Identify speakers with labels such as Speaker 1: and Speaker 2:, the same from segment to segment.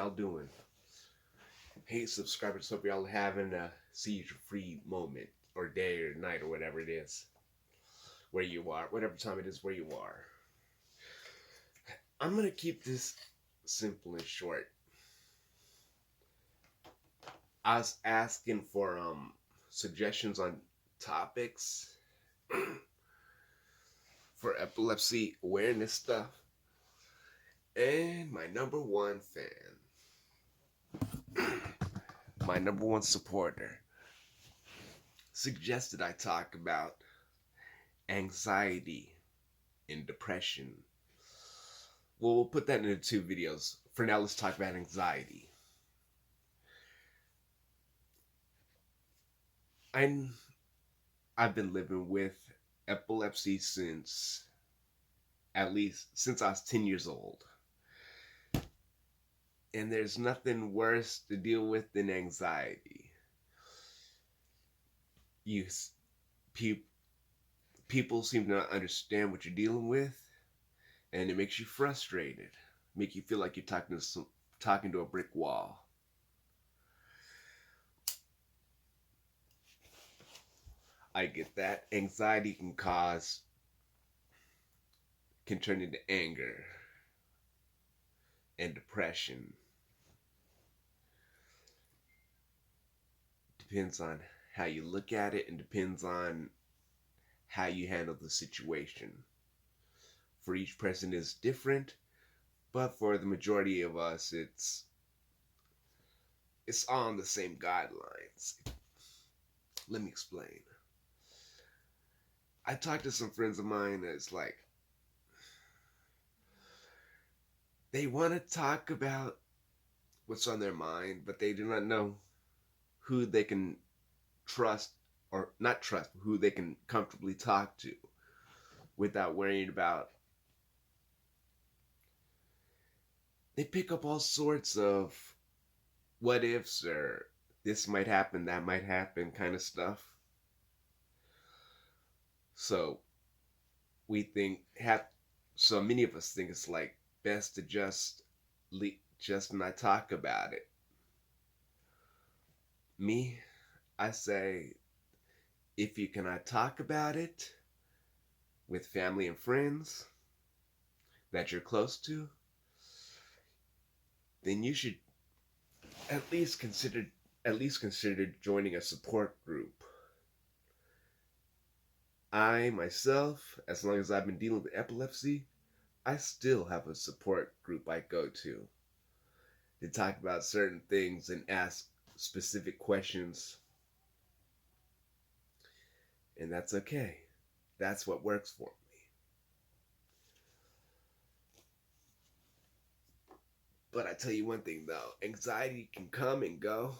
Speaker 1: y'all doing? Hey, subscribers, hope y'all having a seizure-free moment or day or night or whatever it is, where you are, whatever time it is where you are. I'm gonna keep this simple and short. I was asking for suggestions on topics for epilepsy awareness stuff, and my number one fan, my number one supporter, suggested I talk about anxiety and depression. Well, we'll put that into two videos. For now, let's talk about anxiety. I'm, I've been living with epilepsy since since I was 10 years old. And there's nothing worse to deal with than anxiety. You pe- People seem to not understand what you're dealing with, and it makes you frustrated. Make you feel like you're talking to a brick wall. I get that. Anxiety can turn into anger and depression. Depends on how you look at it and depends on how you handle the situation. For each person is different, but for the majority of us it's on the same guidelines. Let me explain. I talked to some friends of mine that's like they want to talk about what's on their mind, but they do not know who they can trust or not trust, who they can comfortably talk to without worrying about. They pick up all sorts of what ifs or this might happen, that might happen kind of stuff. So we think have so many of us think it's like best to just not talk about it. Me, I say if you cannot talk about it with family and friends that you're close to, then you should at least consider joining a support group. I myself, as long as I've been dealing with epilepsy, I still have a support group I go to talk about certain things and ask specific questions. And that's okay. That's what works for me. But I tell you one thing though, anxiety can come and go.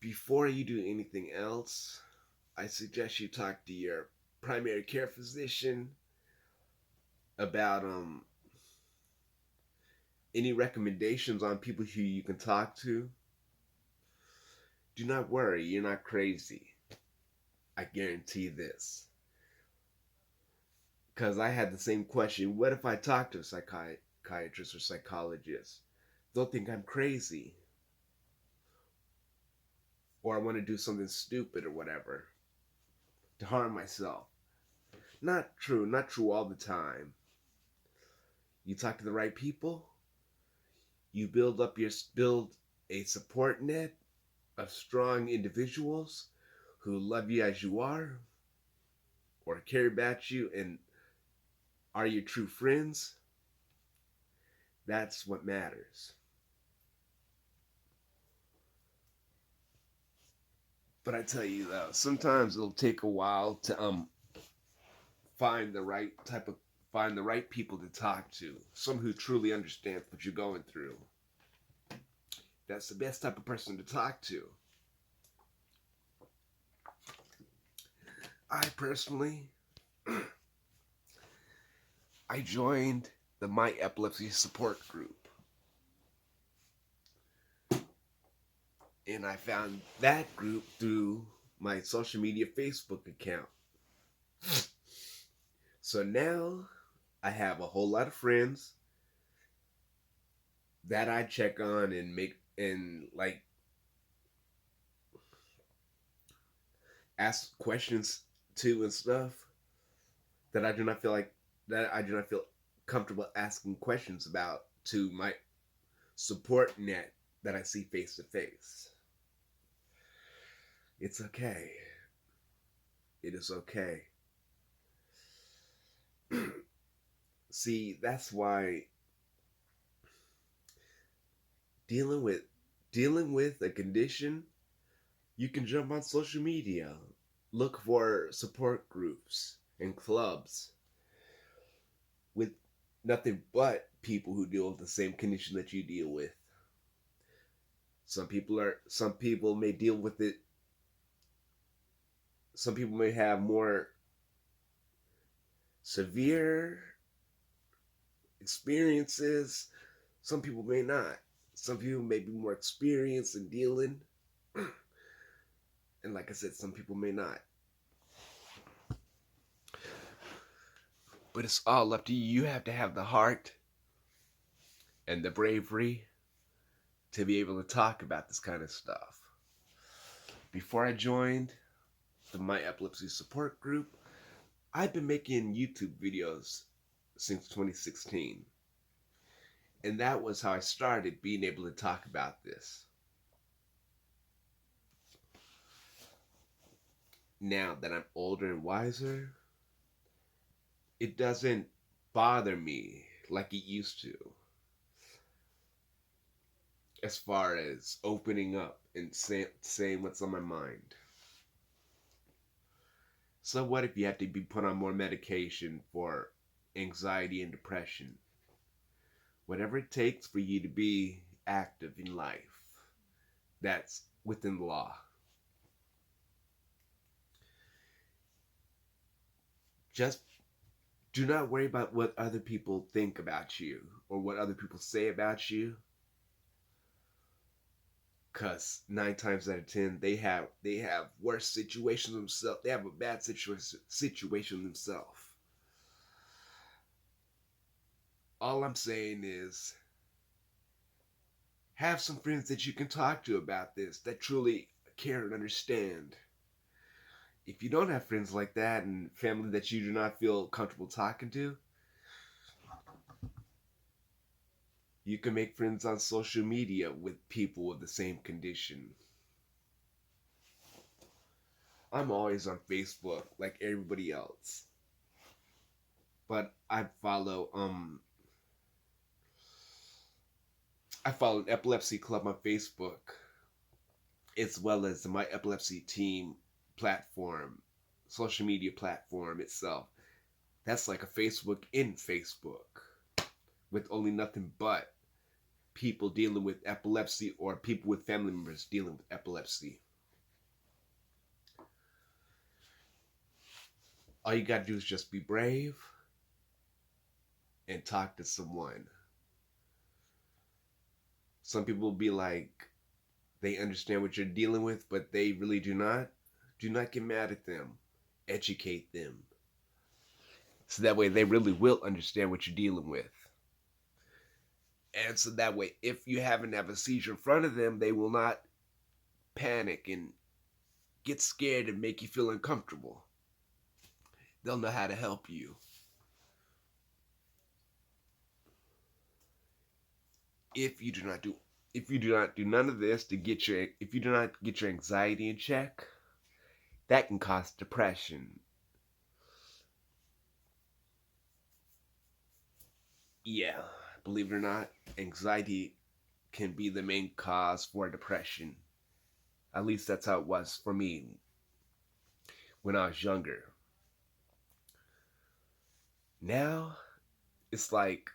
Speaker 1: Before you do anything else, I suggest you talk to your primary care physician about any recommendations on people who you can talk to. Do not worry, you're not crazy. I guarantee this. Because I had the same question. What if I talk to a psychiatrist or psychologist? They'll think I'm crazy. Or I want to do something stupid or whatever to harm myself. Not true. Not true all the time. You talk to the right people, you build a support net of strong individuals who love you as you are or care about you and are your true friends. That's what matters. But I tell you though, sometimes it'll take a while to find the right type of find the right people to talk to. Someone who truly understands what you're going through. That's the best type of person to talk to. I personally I joined the My Epilepsy Support Group. And I found that group through my social media Facebook account. So now I have a whole lot of friends that I check on and make and like ask questions to and stuff that I do not feel like that I do not feel comfortable asking questions about to my support net that I see face to face. It's okay. It is okay. See, that's why dealing with dealing with a condition, you can jump on social media, look for support groups and clubs with nothing but people who deal with the same condition that you deal with. Some people may deal with it. Some people may have more severe experiences. Some people may not. Some people may be more experienced in dealing. And like I said, some people may not. But it's all up to you. You have to have the heart and the bravery to be able to talk about this kind of stuff. Before I joined the My Epilepsy Support Group, I've been making YouTube videos since 2016. And that was how I started being able to talk about this. Now that I'm older and wiser, it doesn't bother me like it used to. As far as opening up and saying what's on my mind. So what if you have to be put on more medication for anxiety and depression? Whatever it takes for you to be active in life, that's within the law. Just do not worry about what other people think about you or what other people say about you. Cause 9 times out of 10, they have worse situations themselves. They have a bad situation themselves. All I'm saying is, have some friends that you can talk to about this that truly care and understand. If you don't have friends like that and family that you do not feel comfortable talking to, you can make friends on social media with people with the same condition. I'm always on Facebook like everybody else. But I follow an epilepsy club on Facebook as well as the My Epilepsy Team platform, social media platform itself. That's like a Facebook in Facebook with only nothing but people dealing with epilepsy or people with family members dealing with epilepsy. All you gotta do is just be brave and talk to someone. Some people will be like, they understand what you're dealing with, but they really do not. Do not get mad at them. Educate them. So that way they really will understand what you're dealing with. And so that way, if you happen to have a seizure in front of them, they will not panic and get scared and make you feel uncomfortable. They'll know how to help you. If you do not do none of this if you do not get your anxiety in check, that can cause depression. Yeah, believe it or not, anxiety can be the main cause for depression. At least that's how it was for me when I was younger. Now, it's like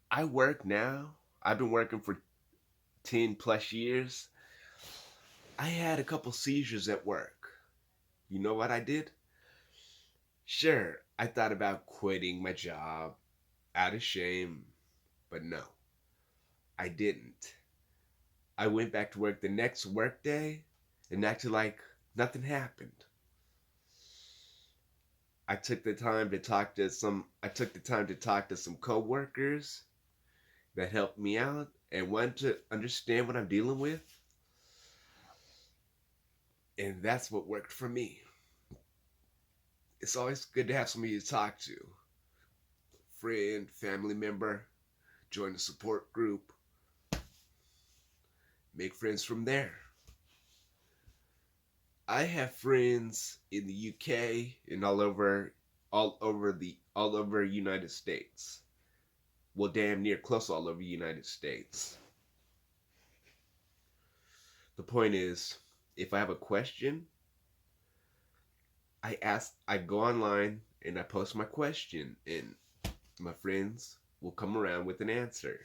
Speaker 1: I work now. I've been working for 10 plus years. I had a couple seizures at work. You know what I did? Sure, I thought about quitting my job out of shame, but no, I didn't. I went back to work the next work day and acted like nothing happened. I took the time to talk to some. I took the time to talk to some coworkers that helped me out and wanted to understand what I'm dealing with, and that's what worked for me. It's always good to have somebody to talk to, friend, family member. Join a support group. Make friends from there. I have friends in the UK and all over United States. Well, damn near close all over United States. The point is, if I have a question, I go online and I post my question, and my friends will come around with an answer.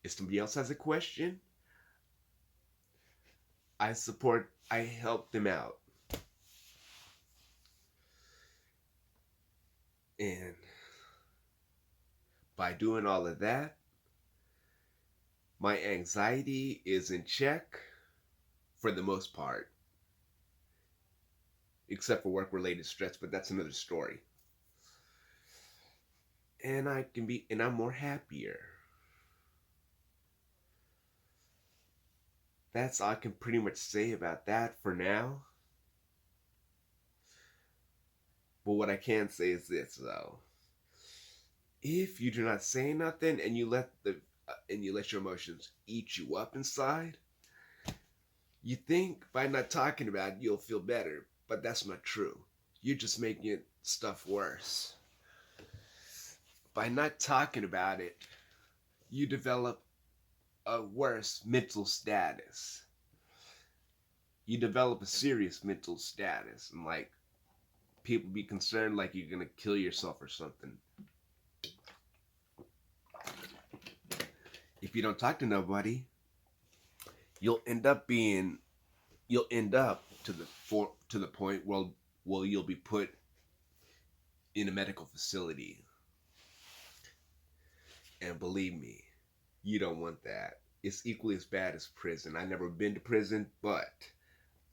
Speaker 1: If somebody else has a question, I help them out. And by doing all of that, my anxiety is in check for the most part, except for work related stress, but that's another story. And I'm more happier. That's all I can pretty much say about that for now. But what I can say is this though. If you do not say nothing and you let your emotions eat you up inside, you think by not talking about it you'll feel better, but that's not true. You're just making stuff worse. By not talking about it, you develop a worse mental status. You develop a serious mental status, and like people be concerned like you're gonna kill yourself or something. If you don't talk to nobody, you'll end up to the point where you'll be put in a medical facility. And believe me, you don't want that. It's equally as bad as prison. I've never been to prison, but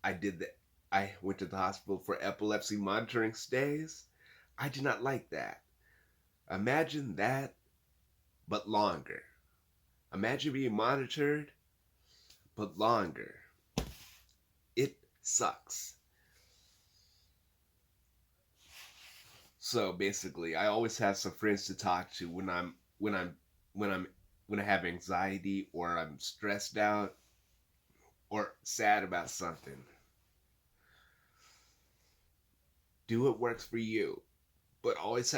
Speaker 1: I did that. I went to the hospital for epilepsy monitoring stays. I did not like that. Imagine that, but longer. Imagine being monitored, but longer. It sucks. So basically, I always have some friends to talk to when I have anxiety or I'm stressed out or sad about something. Do what works for you, but always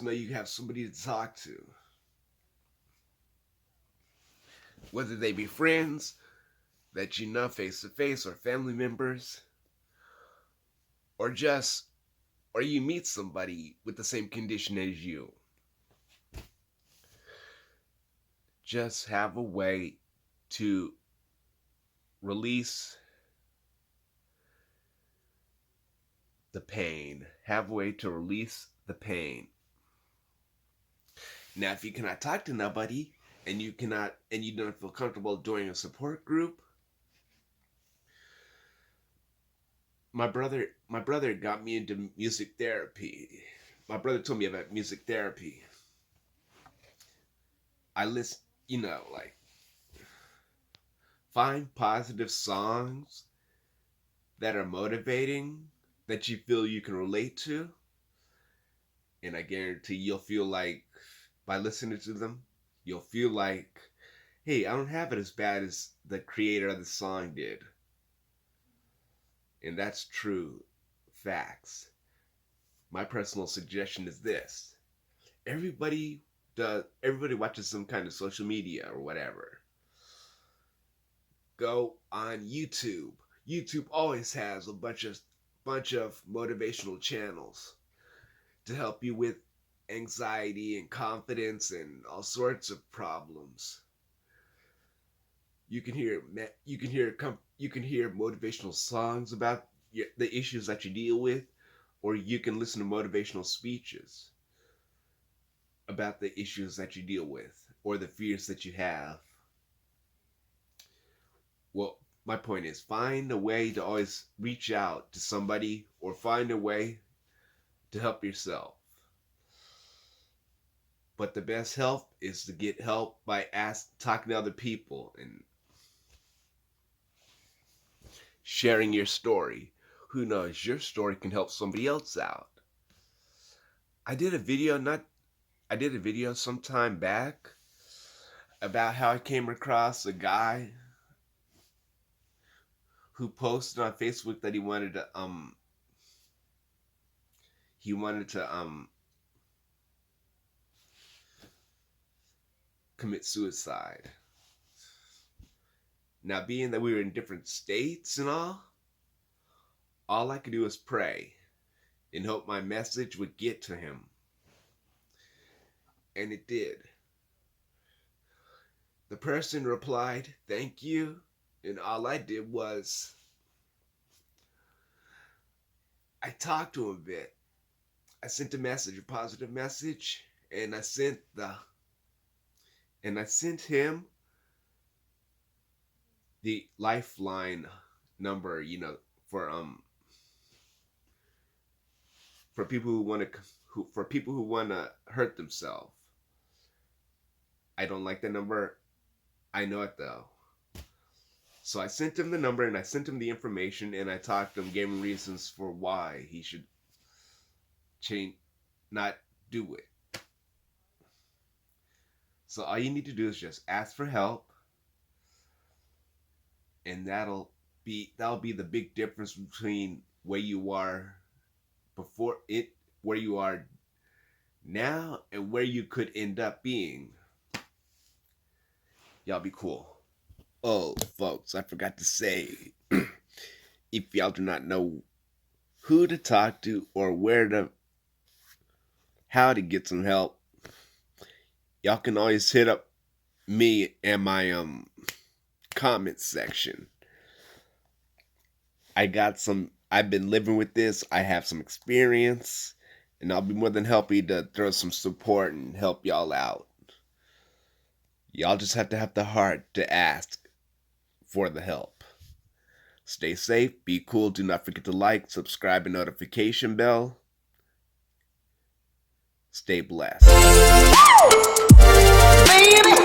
Speaker 1: know you have somebody to talk to. Whether they be friends that you know face to face or family members or you meet somebody with the same condition as you. Just have a way to release the pain. Have a way to release the pain. Now, if you cannot talk to nobody and you don't feel comfortable joining a support group, my brother got me into music therapy. My brother told me about music therapy. I listen, like find positive songs that are motivating that you feel you can relate to, and I guarantee you'll feel like by listening to them, you'll feel like, hey, I don't have it as bad as the creator of the song did. And that's true facts. My personal suggestion is this. Everybody watches some kind of social media or whatever. Go on YouTube. YouTube always has a bunch of motivational channels to help you with anxiety and confidence and all sorts of problems. You can hear motivational songs about the issues that you deal with, or you can listen to motivational speeches about the issues that you deal with or the fears that you have. Well, my point is find a way to always reach out to somebody or find a way to help yourself. But the best help is to get help by talking to other people and sharing your story. Who knows, your story can help somebody else out. I did a video some time back about how I came across a guy who posted on Facebook that he wanted to commit suicide. Now, being that we were in different states and all I could do was pray and hope my message would get to him. And it did. The person replied, "Thank you," and all I did was I talked to him a bit. I sent a message, a positive message, and I sent him the lifeline number, for people who want to hurt themselves. I don't like the number. I know it though. So I sent him the number and I sent him the information and I talked to him, gave him reasons for why he should not do it. So all you need to do is just ask for help, and that'll be the big difference between where you are where you are now and where you could end up being. Y'all be cool. Oh, folks, I forgot to say, if y'all do not know who to talk to or how to get some help, y'all can always hit up me in my comment section. I've been living with this. I have some experience, and I'll be more than happy to throw some support and help y'all out. Y'all just have to have the heart to ask for the help. Stay safe, be cool, do not forget to like, subscribe, and notification bell. Stay blessed. Baby.